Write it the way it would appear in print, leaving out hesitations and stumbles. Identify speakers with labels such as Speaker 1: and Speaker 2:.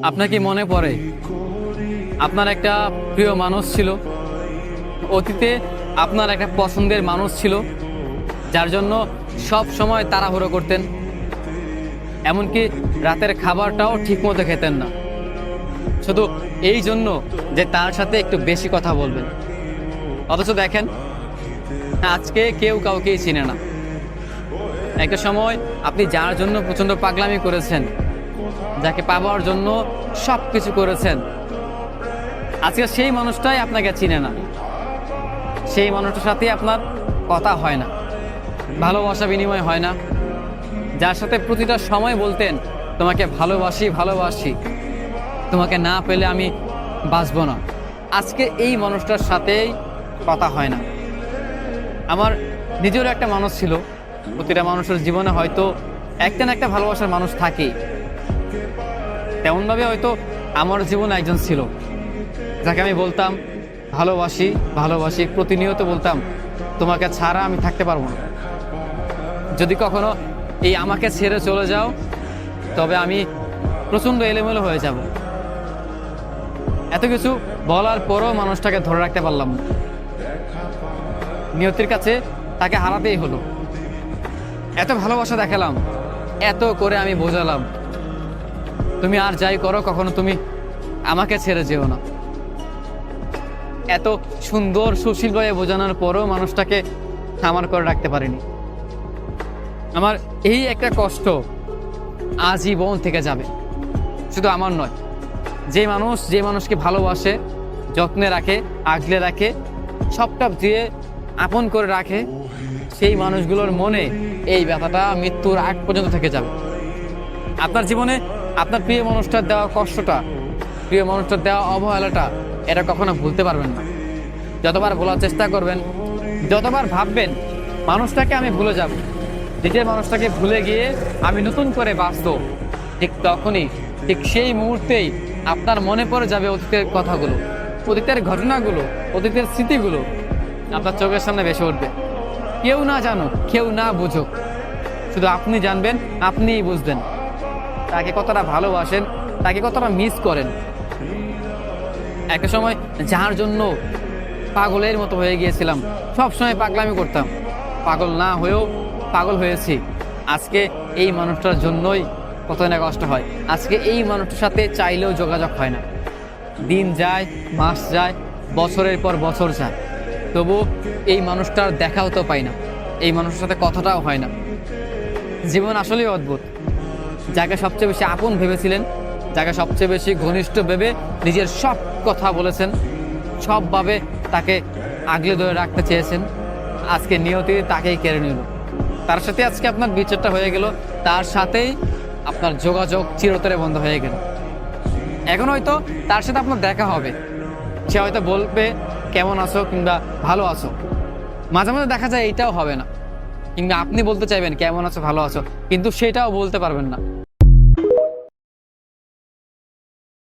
Speaker 1: আপনার কি মনে পড়ে আপনার একটা প্রিয় মানুষ ছিল, অতীতে আপনার একটা পছন্দের মানুষ ছিল, যার জন্য সব সময় তাড়াহুড়ো করতেন, এমনকি রাতের খাবারটাও ঠিকমতো খেতেন না, শুধু এই জন্য যে তার সাথে একটু বেশি কথা বলবেন। অথচ দেখেন আজকে কেউ কাউকেই চিনে না। একটা সময় আপনি যার জন্য প্রচণ্ড পাগলামি করেছেন, যাকে পাওয়ার জন্য সব কিছু করেছেন, আজকে সেই মানুষটাই আপনাকে চিনে না। সেই মানুষটার সাথে আপনার কথা হয় না, ভালোবাসা বিনিময় হয় না। যার সাথে প্রতিটা সময় বলতেন তোমাকে ভালোবাসি ভালোবাসি, তোমাকে না পেলে আমি বাঁচব না, আজকে এই মানুষটার সাথেই কথা হয় না। আমার নিজেরও একটা মানুষ ছিল, প্রতিটা মানুষের জীবনে হয়তো একটা না একটা ভালোবাসার মানুষ থাকেই। তেমনভাবে হয়তো আমার জীবনে একজন ছিল, যাকে আমি বলতাম ভালোবাসি ভালোবাসি, প্রতিনিয়ত বলতাম তোমাকে ছাড়া আমি থাকতে পারবো না। যদি কখনো এই আমাকে ছেড়ে চলে যাও তবে আমি প্রচণ্ড এলোমেলো হয়ে যাব। এত কিছু বলার পরও মানুষটাকে ধরে রাখতে পারলাম না। নিয়তির কাছে তাকে হারাতেই হলো। এত ভালোবাসা দেখালাম, এত করে আমি বোঝালাম তুমি আর যাই করো কখনো তুমি আমাকে ছেড়ে যেও না। এত সুন্দর সুশীলভাবে বোঝানোর পরও মানুষটাকে আমার করে রাখতে পারিনি। আমার এই একটা কষ্ট আজীবন থেকে যাবে, শুধু আমার নয়, যে মানুষকে ভালোবাসে, যত্নে রাখে, আগলে রাখে, সবটা দিয়ে আপন করে রাখে, সেই মানুষগুলোর মনে এই ব্যথাটা মৃত্যুর আগ পর্যন্ত থেকে যাবে। আপনার জীবনে আপনার প্রিয় মানুষটার দেওয়া কষ্টটা, প্রিয় মানুষটার দেওয়া অবহেলাটা, এটা কখনো ভুলতে পারবেন না। যতবার ভোলার চেষ্টা করবেন, যতবার ভাববেন মানুষটাকে আমি ভুলে যাব, নিজের মানুষটাকে ভুলে গিয়ে আমি নতুন করে বাঁচব, ঠিক তখনই, ঠিক সেই মুহূর্তেই আপনার মনে পড়ে যাবে অতীতের কথাগুলো, অতীতের ঘটনাগুলো, অতীতের স্মৃতিগুলো আপনার চোখের সামনে ভেসে উঠবে। কেউ না জানুক, কেউ না বুঝুক, শুধু আপনি জানবেন, আপনিই বুঝবেন তাকে কতটা ভালোবাসেন, তাকে কতটা মিস করেন। একটা সময় যার জন্য পাগলের মতো হয়ে গিয়েছিলাম, সব সময় পাগলামি করতাম, পাগল না হয়েও পাগল হয়েছি। আজকে এই মানুষটার জন্যই কত না কষ্ট হয়। আজকে এই মানুষটার সাথে চাইলেও যোগাযোগ হয় না। দিন যায়, মাস যায়, বছরের পর বছর যায়, তবু এই মানুষটার দেখাও তো পাই না, এই মানুষের সাথে কথাটাও হয় না। জীবন আসলেই অদ্ভুত। যাকে সবচেয়ে বেশি আপন ভেবেছিলেন, যাকে সবচেয়ে বেশি ঘনিষ্ঠ ভেবে নিজের সব কথা বলেছেন, সবভাবে তাকে আগলে ধরে রাখতে চেয়েছেন, আজকে নিয়তি তাকেই কেড়ে নিল। তার সাথে আজকে আপনার বিচ্ছেদটা হয়ে গেল, তার সাথেই আপনার যোগাযোগ চিরতরে বন্ধ হয়ে গেল। এখন হয়তো তার সাথে আপনার দেখা হবে, সে হয়তো বলবে কেমন আছো কিংবা ভালো আছো, মাঝে মাঝে দেখা যায় এইটাও হবে না, কিংবা আপনি বলতে চাইবেন কেমন আছো ভালো আছো, কিন্তু সেটাও বলতে পারবেন না।